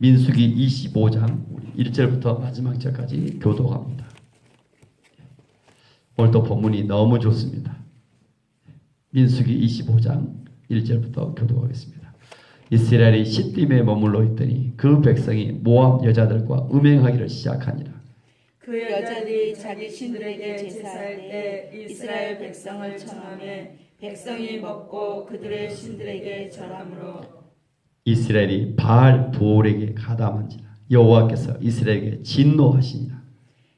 민수기 25장 1절부터 마지막 절까지 교독합니다. 오늘도 본문이 너무 좋습니다. 민수기 25장 1절부터 교독하겠습니다. 이스라엘이 시딤에 머물러 있더니 그 백성이 모압 여자들과 음행하기를 시작하니라. 그 여자들이 자기 신들에게 제사할 때 이스라엘 백성을 청하매 백성이 먹고 그들의 신들에게 절함으로 이스라엘이 바알 부올에게 가담한지라. 여호와께서 이스라엘에게 진노하시니라.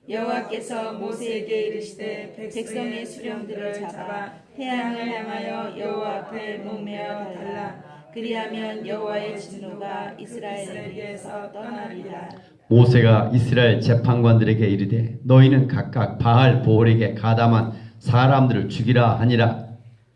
여호와께서 모세에게 이르시되 백성의 수령들을 잡아 태양을 향하여 여호와 앞에 목매어 달라. 그리하면 여호와의 진노가 이스라엘에게서 떠나리라. 모세가 이스라엘 재판관들에게 이르되 너희는 각각 바알 부올에게 가담한 사람들을 죽이라 하니라.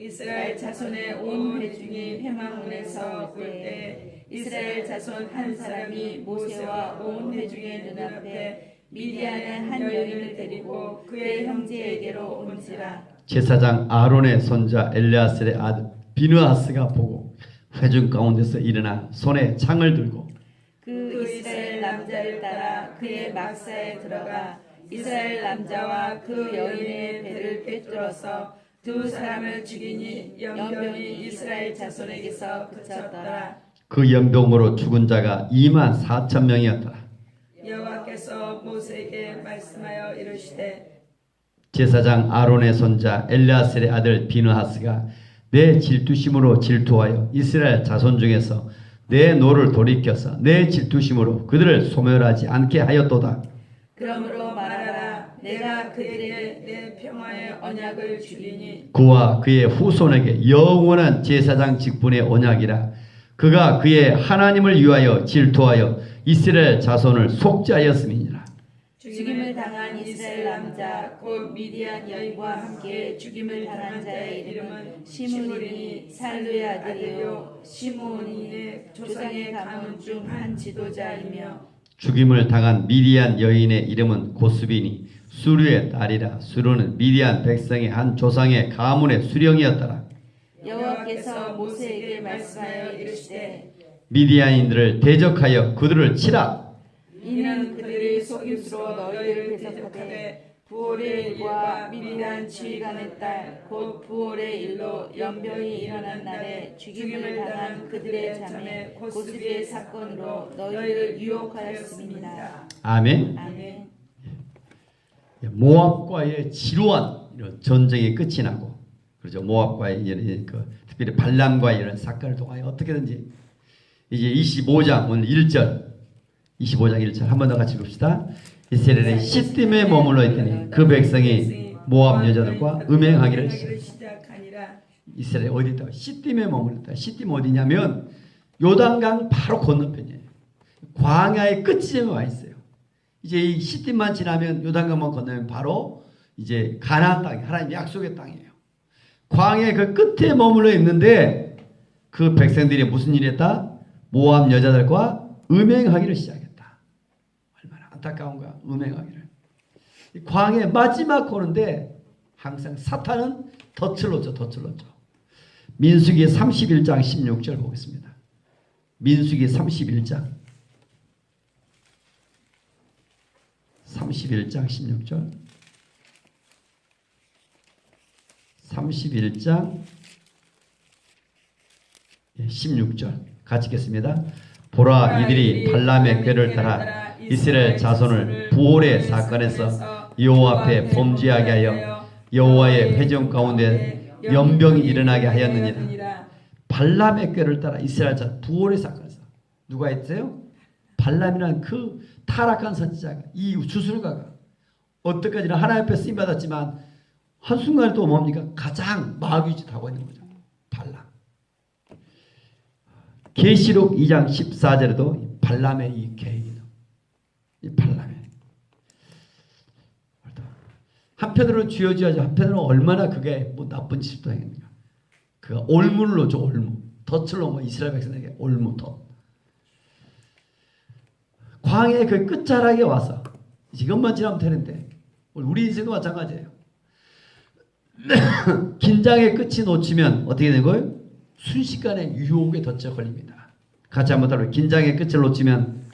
이스라엘 자손의 온 회중이 회막문에서 볼 때 이스라엘 자손 한 사람이 모세와 온 회중의 눈앞에 미디안의 한 여인을 데리고 그의 형제에게로 온지라. 제사장 아론의 손자 엘레아셀의 아들 비느하스가 보고 회중 가운데서 일어나 손에 창을 들고 그 이스라엘 남자를 따라 그의 막사에 들어가 이스라엘 남자와 그 여인의 배를 꿰뚫어서 두 사람을 죽이니 연병이 이스라엘 자손에게서 그쳤더라. 그 연병으로 죽은 자가 24,000명이었더라. 여호와께서 모세에게 말씀하여 이르시되 제사장 아론의 손자 엘레아셀의 아들 비느하스가 내 질투심으로 질투하여 이스라엘 자손 중에서 내 노를 돌이켜서 내 질투심으로 그들을 소멸하지 않게 하였도다. 그러므로 말하라. 내가 그들에게 내 평화의 언약을 주리니 그와 그의 후손에게 영원한 제사장 직분의 언약이라. 그가 그의 하나님을 위하여 질투하여 이스라엘 자손을 속죄하였음이니라. 죽임을 당한 이스라엘 남자 곧 미디안 여인과 함께 죽임을 당한 자의 이름은 시므이니 살루의 아들이요 시므온의 조상의 가문 중 한 지도자이며 죽임을 당한 미디안 여인의 이름은 고스비니 수르의 딸이라. 수르는 미디안 백성의 한 조상의 가문의 수령이었더라. 여호와께서 모세에게 말씀하여 이르시되 미디안인들을 대적하여 그들을 치라. 이는 그들이 속임수로 너희를 대적하되 부올의 일과 미디안 지휘관의 딸 곧 부올의 일로 연병이 일어난 날에 죽임을 당한 그들의 자매 고스비의 사건으로 너희를 유혹하였습니다. 아멘. 아멘. 모압과의 지루한 이런 전쟁이 끝이 나고, 그렇죠. 모압과의 이런 특별히 발람과의 이런 사건을 통하여 어떻게든지 이제 25장 오늘 1절 25장 1절 한 번 더 같이 봅시다. 이스라엘이 시딤에 머물러 있더니 그 백성이 모압 여자들과 음행하기를 시작하니라. 이스라엘 어디 있다고? 시딤에 머물렀다. 시딤 어디냐면 요단강 바로 건너편이에요. 광야의 끝쯤에 와 있어요. 이제 이 시딤만 지나면 요단강만 건너면 바로 이제 가나안 땅이 하나님 약속의 땅이에요. 광야의 그 끝에 머물러 있는데 그 백성들이 무슨 일을 했다? 모압 여자들과 음행하기를 시작했다. 얼마나 안타까운 거야. 음행하기를. 광야의 마지막 거는데 항상 사탄은 덫을 놓죠. 민수기 31장 16절 보겠습니다. 민수기 31장 16절 31장 16절 같이 읽겠습니다. 보라 이들이 발람의 꾀를 따라 이스라엘 자손을 부올의 사건에서 여호와 앞에 범죄하게 하여 여호와의 회중 가운데 연병이 일어나게 하였느니라. 발람의 꾀를 따라 이스라엘 자손 부올의 사건에서 누가 했어요? 발람이라는 그 타락한 선지자가 이 주술가가 어떻게까지나 하나님 앞에 쓰임 받았지만 한순간에 또 뭡니까? 가장 마귀짓 하고 있는 거죠. 발람. 계시록 2장 14절에도 발람의 이 계획이 이 발람의 한편으로는 쥐어쥐어져 한편으로는 얼마나 그게 뭐 나쁜 짓도 행했는가. 그가 올무를 놓죠. 올무. 덫을 놓은 이스라엘 백성에게 올무 덫. 광야의 그 끝자락에 와서 지금만 지나면 되는데 우리 인생도 마찬가지예요. 긴장의 끝이 놓치면 어떻게 되는 거예요? 순식간에 유혹의 덫에 걸립니다. 같이 한번 따라해. 긴장의 끝을 놓치면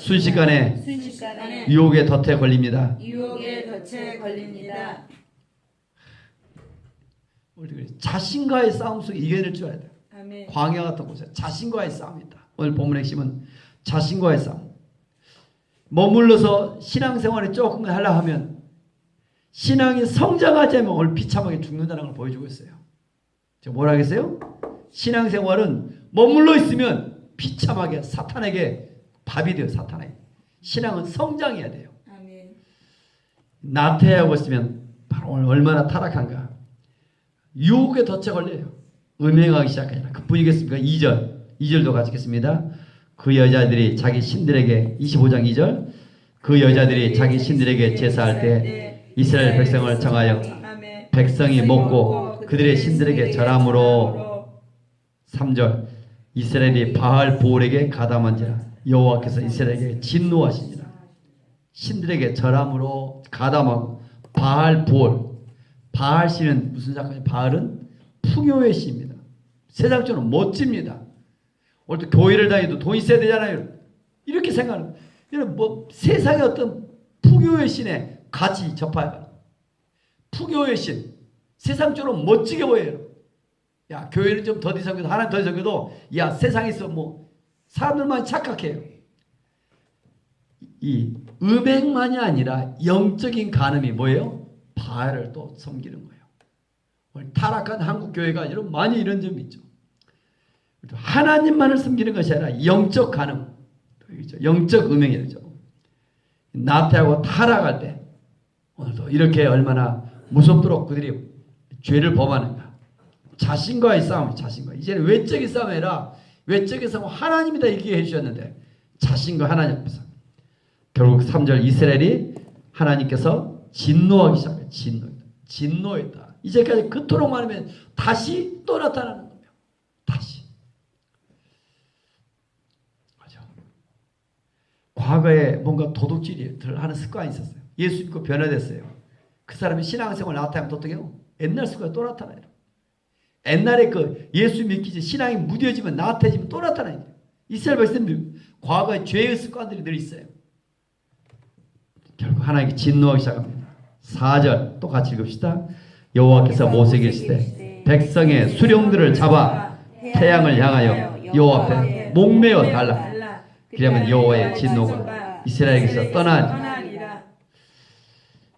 순식간에 순식간에 유혹의 덫에 걸립니다. 유혹의 덫에 걸립니다. 우리 자신과의 싸움 속에 이겨낼 줄 알아야 돼요. 아멘. 광야 같은 곳에 자신과의 싸움이다. 오늘 본문의 핵심은 자신과의 싸움. 머물러서 신앙생활을 조금 하려 하면 신앙이 성장하지 않으면 오늘 비참하게 죽는다는 걸 보여주고 있어요. 제가 뭐라 하겠어요? 신앙생활은 머물러 있으면 비참하게 사탄에게 밥이 돼요. 사탄에게. 신앙은 성장해야 돼요. 아멘. 나태하고 있으면 바로 오늘 얼마나 타락한가. 유혹의 덫에 걸려요. 음행하기 시작하잖아. 그뿐이겠습니까? 2절도 같이 읽겠습니다. 그 여자들이 자기 신들에게 25장 2절 그 여자들이 자기 신들에게 제사할 때 이스라엘 백성을 정하여 백성이 먹고 그들의 신들에게 절함으로 3절 이스라엘이 바알 보올에게 가담한지라 여호와께서 이스라엘에게 진노하시니라. 신들에게 절함으로 가담하고 바알 보올 바알 신은 무슨 작가냐? 바알은 풍요의 신입니다. 세상적으로 멋집니다. 오늘 또 교회를 다니도 돈 있어야 되잖아요. 이렇게 생각하는 여러분 뭐 세상의 어떤 풍요의 신에 같이 접해요. 풍요의 신 세상적으로 멋지게 보여요. 야 교회는 좀 더디 섬겨도 하나님 더디 섬겨도 야 세상에서 뭐 사람들만 착각해요. 이 음행만이 아니라 영적인 간음이 뭐예요? 바알을 또 섬기는 거예요. 오늘 타락한 한국 교회가 여러분 많이 이런 점이 있죠. 하나님만을 섬기는 것이 아니라 영적 간음, 영적 음행이죠. 나태하고 타락할 때 오늘도 이렇게 얼마나 무섭도록 그들이 죄를 범하는가. 자신과의 싸움, 자신과. 이제는 외적인 싸움이 아니라 외적인 싸움 하나님이 다 이기게 해주셨는데 자신과 하나님 앞에서 결국 3절 이스라엘이 하나님께서 진노하기 시작해요. 진노했다. 이제까지 그토록 많으면 다시 또 나타나는 거예요. 다시. 맞아. 과거에 뭔가 도둑질을 하는 습관이 있었어요. 예수 믿고 변화됐어요. 그 사람이 신앙생활 나타나면 어떻게 해요? 옛날 습관이 또 나타나요. 옛날에 그 예수 믿기 전 신앙이 무뎌지면 나태해지면 또 나타나요. 이스라엘 백성들 과거에 죄의 습관들이 늘 있어요. 결국 하나님께 진노하기 시작합니다. 4절 또 같이 읽읍시다. 여호와께서 모세에게 이르시되 백성의 수령들을 잡아 태양을 향하여 여호와 앞에 목매어 달라. 그러면 여호와의 진노가 이스라엘에게서 떠나리라.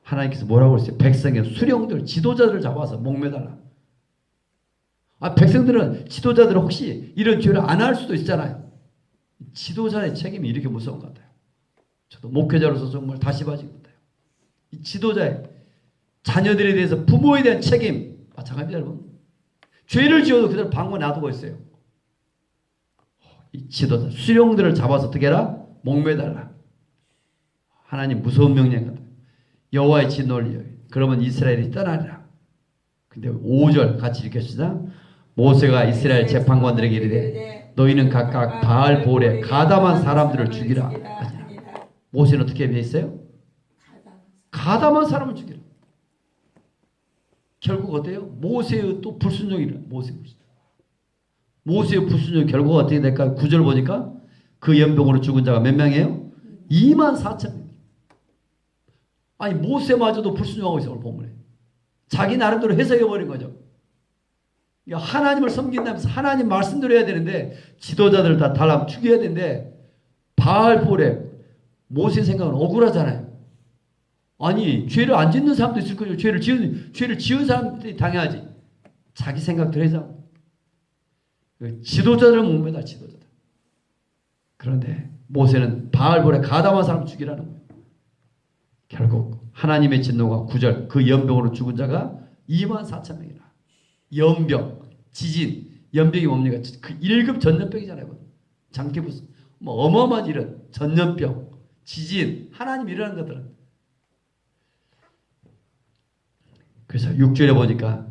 하나님께서 뭐라고 그랬어요? 백성의 수령들, 지도자들을 잡아서 목매달라. 백성들은 지도자들은 혹시 이런 죄를 안 할 수도 있잖아요. 지도자의 책임이 이렇게 무서운 것 같아요. 저도 목회자로서 정말 다시 봐진 것 같아요. 이 지도자의 자녀들에 대해서 부모에 대한 책임 마찬가지입니다. 여러분. 죄를 지어도 그대로 방관 놔두고 있어요. 이 지도자 수령들을 잡아서 어떻게 해라? 목매달라. 하나님 무서운 명령 같아요. 여호와의 진노를 그러면 이스라엘이 떠나리라. 근데 5절 같이 읽겠습니다. 모세가 이스라엘 재판관들에게 이르되 너희는 각각 바알 보올에 가담한 사람들을 죽이라. 모세는 어떻게 되어 있어요? 가담한 사람을 죽이라. 결국 어때요? 모세의 또 불순종이라. 모세의 불순종 결국 어떻게 될까? 9절 보니까 그 연병으로 죽은 자가 몇 명이에요? 24,000명. 아니 모세마저도 불순종하고 있어요. 오늘 본문에. 자기 나름대로 해석해버린 거죠. 하나님을 섬긴다면서 하나님 말씀대로 해야 되는데 지도자들을 다 달라 죽여야 되는데 바알볼에 모세 생각은 억울하잖아요. 아니 죄를 안 짓는 사람도 있을 거죠. 죄를 지은 사람들이 당해야지. 자기 생각대로 해서 지도자들을 목매다. 지도자들. 그런데 모세는 바알볼에 가담한 사람 죽이라는 거예요. 결국 하나님의 진노가 9절 그 연병으로 죽은 자가 24,000명이라. 연병, 지진, 연병이 뭡니까? 그 1급 전염병이잖아요. 장기부스, 뭐 어마어마한 이런 전염병, 지진, 하나님 일어나는 것들은. 그래서 6절에 보니까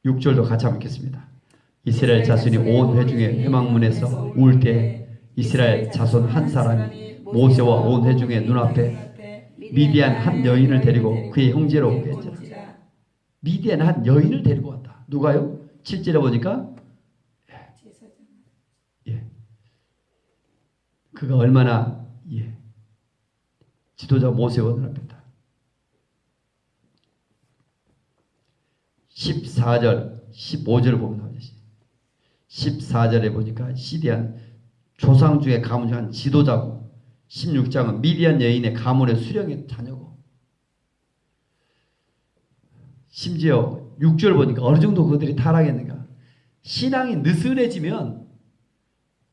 6절도 같이 한번 읽겠습니다. 이스라엘 자손이 온 회중의 회막문에서 울 때 이스라엘 자손 한 사람이 모세와 온 회중의 눈앞에 미디안 한 여인을 데리고 그의 형제로 오게 했잖아. 미디안 한 여인을 데리고 왔다. 누가요? 7절에 보니까 그가 얼마나 지도자 모세와 원합니다. 14절, 15절을 보면 14절에 보니까 시디안 조상 중에 가문 중 한 지도자고 16장은 미디안 여인의 가문의 수령의 자녀고 심지어 6절 보니까 어느 정도 그들이 타락했는가 신앙이 느슨해지면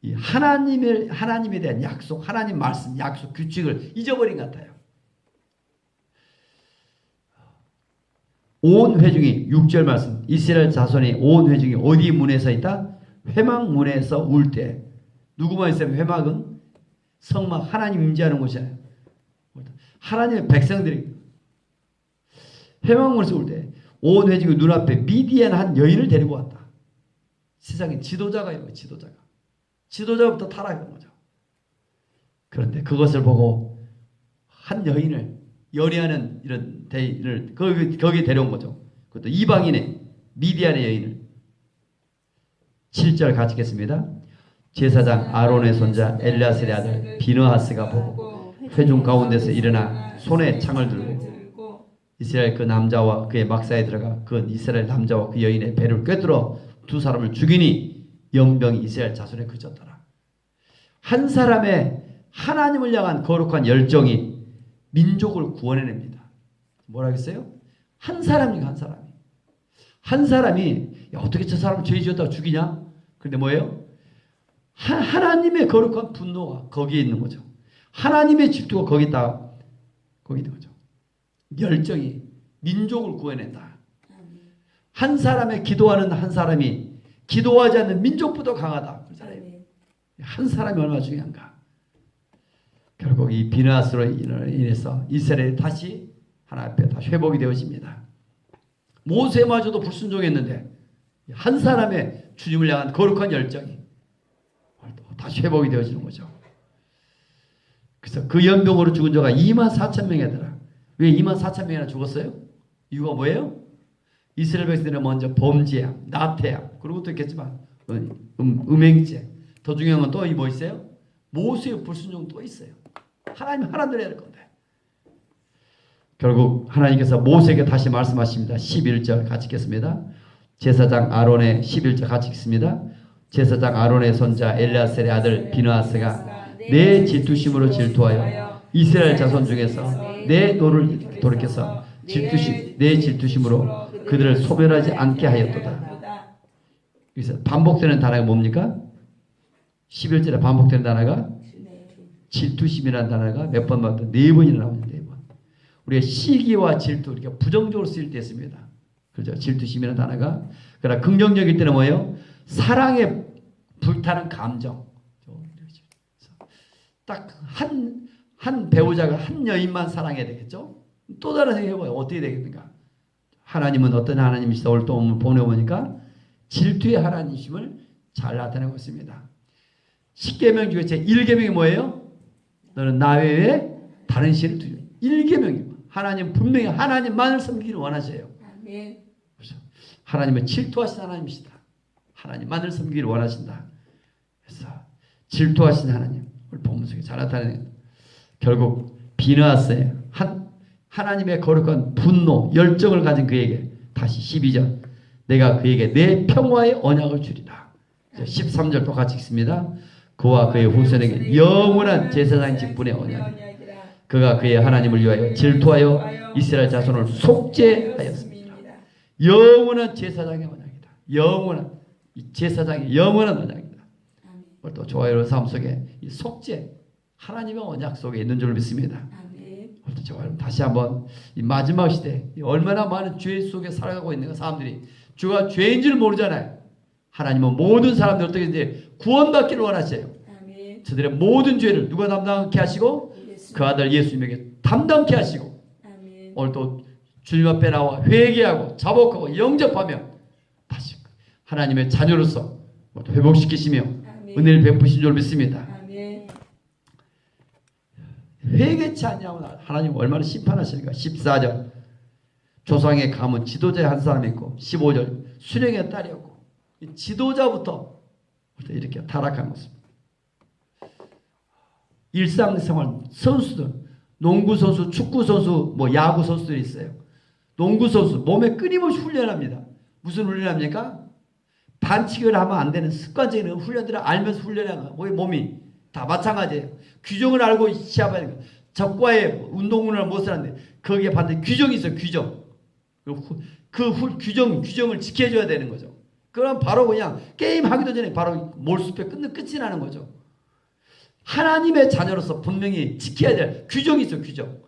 이 하나님에 대한 약속, 하나님 말씀, 약속, 규칙을 잊어버린 것 같아요. 온 회중이 6절 말씀 이스라엘 자손이 온 회중이 어디 문에 서 있다? 회막문에서 울 때 누구만 있으면 회막은 성막 하나님 임재하는 곳이잖아요. 하나님의 백성들이 회막문에서 울 때 온 회중이 눈앞에 미디안 한 여인을 데리고 왔다. 세상에 지도자가 있는 거예요. 지도자부터 타락한 거죠. 그런데 그것을 보고 한 여인을 열의하는 이런 대인을 거기에 데려온 거죠. 그것도 이방인의 미디안의 여인을. 7절 같이 읽겠습니다. 제사장 아론의 손자 엘리아셀의 아들 비느하스가 보고 회중 가운데서 일어나 손에 창을 들고 이스라엘 그 남자와 그의 막사에 들어가 그 이스라엘 남자와 그 여인의 배를 꿰뚫어 두 사람을 죽이니 연병이 이스라엘 자손에 그쳤더라. 한 사람의 하나님을 향한 거룩한 열정이 민족을 구원해냅니다. 뭐라 했어요? 한 사람 중에 한 사람이 야, 어떻게 저 사람을 죄 지었다고 죽이냐? 그런데 뭐예요? 하나님의 거룩한 분노가 거기에 있는 거죠. 하나님의 질투가 거기 있는 거죠. 열정이 민족을 구해낸다. 한 사람의 기도하는 한 사람이 기도하지 않는 민족보다 강하다. 한 사람이 얼마나 중요한가. 결국 이 비느하스로 인해서 이스라엘이 다시 하나님 앞에 다시 회복이 되어집니다. 모세마저도 불순종했는데 한 사람의 주님을 향한 거룩한 열정이 다시 회복이 되어지는 거죠. 그래서 그 연병으로 죽은 자가 24,000명이더라. 왜 24,000명이나 죽었어요? 이유가 뭐예요? 이스라엘 백성들은 먼저 범죄야, 나태야, 그런 것도 있겠지만 음행죄. 더 중요한 건 또 뭐 있어요? 모세의 불순종 또 있어요. 하나님 하나님 해야 될 건데. 결국 하나님께서 모세에게 다시 말씀하십니다. 11절 같이 읽겠습니다. 제사장 아론의 11절 같이 읽습니다. 제사장 아론의 손자 엘리아셀의 아들 비느하스가 내 질투심으로 질투하여 이스라엘 자손 중에서 내 노를 돌이켜서 내 질투심으로 그들을 소멸하지 않게 하였도다. 그래서 반복되는 단어가 뭡니까? 11절에 반복되는 단어가 질투심이라는 단어가 몇 번 나왔다? 4번이나 나옵니다. 4번. 우리가 시기와 질투 이렇게 부정적으로 쓰일 때 있습니다. 그렇죠? 질투심이라는 단어가. 그러나 긍정적일 때는 뭐예요? 사랑에 불타는 감정. 딱 한 배우자가 한 여인만 사랑해야 되겠죠? 또 다른 생각해 봐요. 어떻게 되겠는가? 하나님은 어떤 하나님이시다? 오늘 또 보내보니까 질투의 하나님이심을 잘 나타내고 있습니다. 10계명 중에 제 1계명이 뭐예요? 너는 나 외에 다른 신을 두지 마. 1계명이고 하나님 분명히 하나님만을 섬기기를 원하세요. 그렇죠? 하나님은 질투하신 하나님이시다. 하나님만을 섬기기를 원하신다. 그래서 질투하신 하나님 오늘 본문 속에 잘 나타내는 결국 비느하스의 하나님의 거룩한 분노 열정을 가진 그에게 다시 12절 내가 그에게 내 평화의 언약을 주리라. 13절 똑같이 읽습니다. 그와 그의 후손에게 영원한 제사장 직분의 언약. 그가 그의 하나님을 위하여 질투하여 이스라엘 자손을 속죄하였습니다. 영원한 제사장의 언약이다. 영원한 제사장의 영원한 언약이다. 또 좋아요의 삶 속에 이 속죄 하나님의 언약 속에 있는 줄 믿습니다. 다시 한번 이 마지막 시대 얼마나 많은 죄 속에 살아가고 있는 사람들이 주가 죄인 줄 모르잖아요. 하나님은 모든 사람들 어떻게 이제 구원받기를 원하세요. 저들의 모든 죄를 누가 담당케 하시고 그 아들 예수님에게 담당케 하시고 오늘 또 주님 앞에 나와 회개하고 자복하고 영접하며 다시 하나님의 자녀로서 회복시키시며 은혜를 베푸신 줄 믿습니다. 회개치 않냐고 하나님 얼마나 심판하실까. 14절 조상의 가문 지도자의 한 사람이 있고 15절 수령의 딸이었고 지도자부터 이렇게 타락한 모습. 일상생활 선수들, 농구 선수, 축구 선수, 뭐 야구 선수들이 있어요. 농구 선수 몸에 끊임없이 훈련합니다. 무슨 훈련합니까? 반칙을 하면 안 되는 습관적인 훈련들을 알면서 훈련하는 거예요. 우리 몸이 다 마찬가지예요. 규정을 알고 시합해야 돼요. 적과의 운동을 못을 하는데 거기에 반드시 규정이 있어요. 규정. 규정을 지켜줘야 되는 거죠. 그럼 바로 그냥 게임 하기도 전에 바로 몰수패 끝이 나는 거죠. 하나님의 자녀로서 분명히 지켜야 될 규정이 있어요. 규정.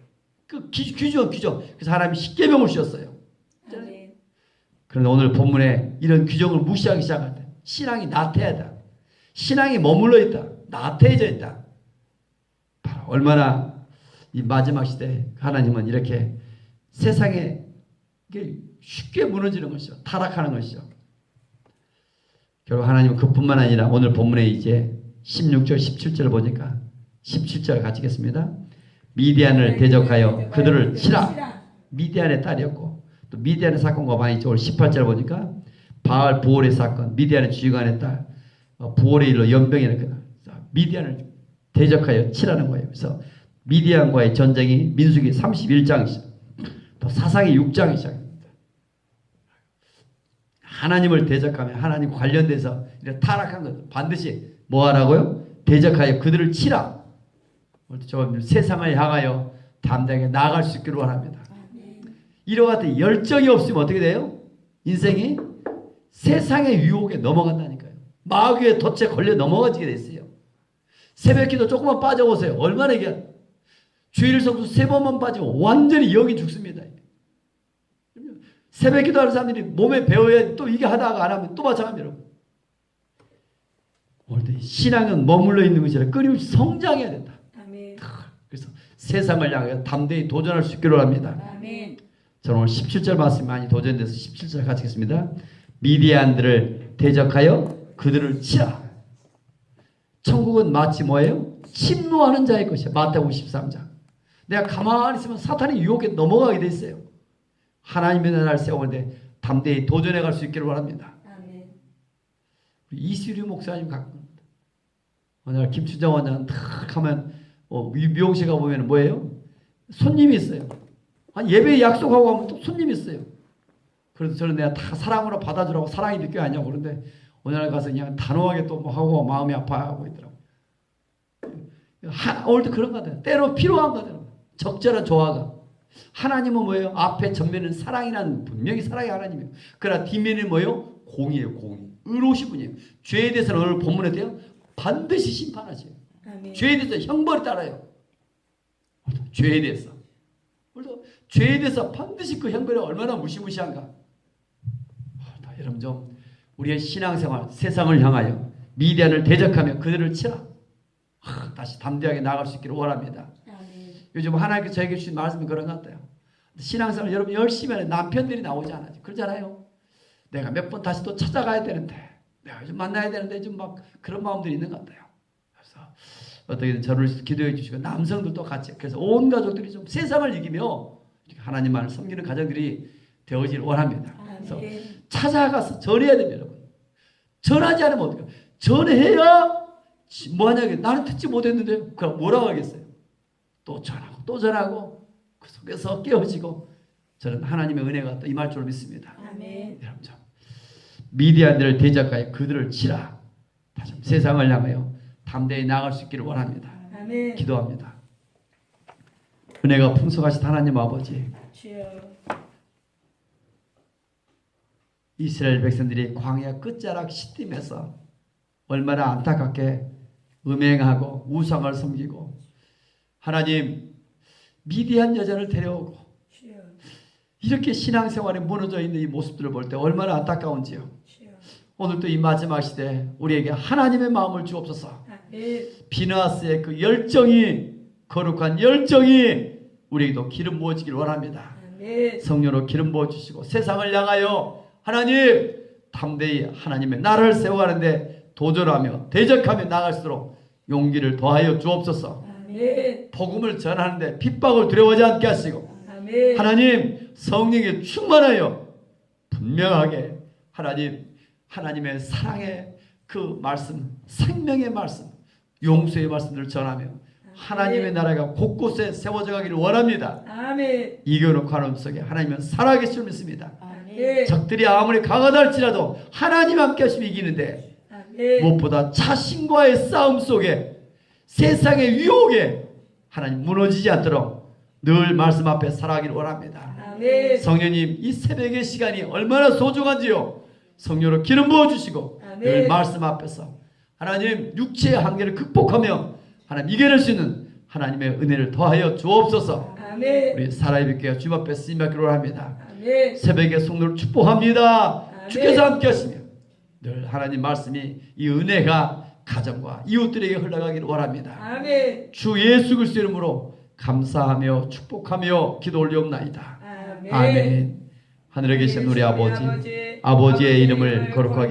그 규정. 그래서 하나님이 십계명을 주셨어요. 아멘. 그런데 오늘 본문에 이런 규정을 무시하기 시작할 때 신앙이 나태하다. 신앙이 머물러 있다. 나태해져 있다. 바로 얼마나 이 마지막 시대에 하나님은 이렇게 세상에 쉽게 무너지는 것이죠. 타락하는 것이죠. 결국 하나님은 그뿐만 아니라 오늘 본문에 이제 16절 17절 보니까 17절 같이 읽겠습니다. 미디안을 대적하여 그들을 치라. 미디안의 딸이었고 또 미디안의 사건과 많이 있죠. 오늘 18절 보니까 바알 부올의 사건, 미디안의 주의관의 딸 부올의 일로 연병이라 미디안을 대적하여 치라는 거예요. 그래서 미디안과의 전쟁이 민수기 31장이죠. 또 사사기 6장이 시작합니다. 하나님을 대적하면 하나님 관련돼서 이렇게 타락한 것 반드시 뭐 하라고요? 대적하여 그들을 치라. 저 세상을 향하여 담대하게 나아갈 수 있기를 원합니다. 이와 같은 열정이 없으면 어떻게 돼요? 인생이 세상의 유혹에 넘어간다니까요. 마귀의 덫에 걸려 넘어가지게 됐어요. 새벽기도 조금만 빠져보세요. 얼마나 이게 주일 성수 3번만 빠지면 완전히 영이 죽습니다. 새벽기도 하는 사람들이 몸에 배워야 또 이게 하다가 안 하면 또 마찬가지로. 오늘 신앙은 머물러 있는 것이 아니라 끊임없이 성장해야 된다. 아멘. 그래서 세상을 향해 담대히 도전할 수 있기를 합니다. 아멘. 저는 오늘 17절 말씀이 많이 도전돼서 17절 같이 읽겠습니다. 미디안들을 대적하여 그들을 치라. 천국은 마치 뭐예요? 침노하는 자의 것이야. 마태복음 13장. 내가 가만히 있으면 사탄의 유혹에 넘어가게 돼 있어요. 하나님의 나라를 세우는데 담대히 도전해 갈 수 있기를 바랍니다. 아멘. 이수리 목사님 갖고 오늘 김추정 원장 탁 하면 미용실 가보면 뭐예요? 손님이 있어요. 예배 약속하고 가면 또 손님이 있어요. 그래서 저는 내가 다 사랑으로 받아주라고 사랑이 느껴 아니냐고 그런데 오늘 가서 그냥 단호하게 또 뭐 하고 마음이 아파하고 있더라고요. 오늘도 그런 거 같아요. 때로 필요한 거죠. 적절한 조화가. 하나님은 뭐예요? 앞에 전면은 사랑이란 분명히 사랑이 하나님이에요. 그러나 뒷면은 뭐예요? 공의예요. 공의. 의로우신 분이에요. 죄에 대해서는 오늘 본문에 돼요. 반드시 심판하세요. 아멘. 죄에 대해서 형벌이 따라요. 죄에 대해서. 죄에 대해서 반드시 그 형벌이 얼마나 무시무시한가. 여러분 좀 우리의 신앙생활 세상을 향하여 미디안을 대적하며 그들을 치라. 다시 담대하게 나아갈 수 있기를 원합니다. 아멘. 요즘 하나님께서 저에게 주신 말씀이 그런 것 같아요. 신앙생활 여러분 열심히 하는 남편들이 나오지 않아요. 그러잖아요. 내가 몇 번 다시 또 찾아가야 되는데 내가 좀 만나야 되는데 좀 막 그런 마음들이 있는 것 같아요. 그래서 어떻게든 저를 기도해 주시고 남성들도 같이 그래서 온 가족들이 좀 세상을 이기며 하나님만을 섬기는 가정들이 되어지길 원합니다. 그래서 찾아가서 전해야 됩니다. 여러분. 전하지 않으면 어떡해요? 전해야 뭐하냐고 나는 듣지 못했는데 그럼 뭐라고 하겠어요? 또 전하고 또 전하고 그 속에서 깨어지고 저는 하나님의 은혜가 또 임할 줄 믿습니다. 아멘. 여러분 참 미디안들을 대적하여 그들을 치라. 다시 세상을 향하여 담대히 나아갈 수 있기를 원합니다. 아멘. 기도합니다. 은혜가 풍성하신 하나님 아버지 주여. 이스라엘 백성들이 광야 끝자락 시딤에서 얼마나 안타깝게 음행하고 우상을 섬기고 하나님 미디안 여자를 데려오고 주여. 이렇게 신앙생활에 무너져 있는 이 모습들을 볼 때 얼마나 안타까운지요. 주여. 오늘도 이 마지막 시대에 우리에게 하나님의 마음을 주옵소서. 아멘. 비느하스의 그 열정이 거룩한 열정이 우리에게도 기름 부어지기를 원합니다. 아멘. 성령으로 기름 부어주시고 세상을 향하여 하나님 담대히 하나님의 나라를 세워가는데 도전하며 대적하며 나갈수록 용기를 더하여 주옵소서. 아멘. 복음을 전하는데 핍박을 두려워하지 않게 하시고 아멘. 하나님 성령에 충만하여 분명하게 하나님의 사랑의 그 말씀 생명의 말씀 용서의 말씀들을 전하며 하나님의 나라가 곳곳에 세워져 가기를 원합니다. 아멘. 이겨놓고 하나님 속에 하나님은 살아계실 줄 믿습니다. 아멘. 적들이 아무리 강하다 할지라도 하나님 함께 하시면 이기는데, 아멘. 무엇보다 자신과의 싸움 속에 세상의 유혹에 하나님 무너지지 않도록 늘 말씀 앞에 살아가기를 원합니다. 아멘. 성령님, 이 새벽의 시간이 얼마나 소중한지요. 성령으로 기름 부어주시고 아멘. 늘 말씀 앞에서 하나님 육체의 한계를 극복하며 하나님 이겨낼 수 있는 하나님의 은혜를 더하여 주옵소서. 아멘. 우리 살아있는 교회 주님 앞에 쓰임 받기로 합니다. 아멘. 새벽의 성도를 축복합니다. 아멘. 주께서 함께 하시며 늘 하나님 말씀이 이 은혜가 가정과 이웃들에게 흘러가기를 원합니다. 아멘. 주 예수 그리스도 이름으로 감사하며 축복하며 기도 올리옵나이다. 아멘. 아멘. 하늘에 계신 우리 아버지의 이름을 거룩하게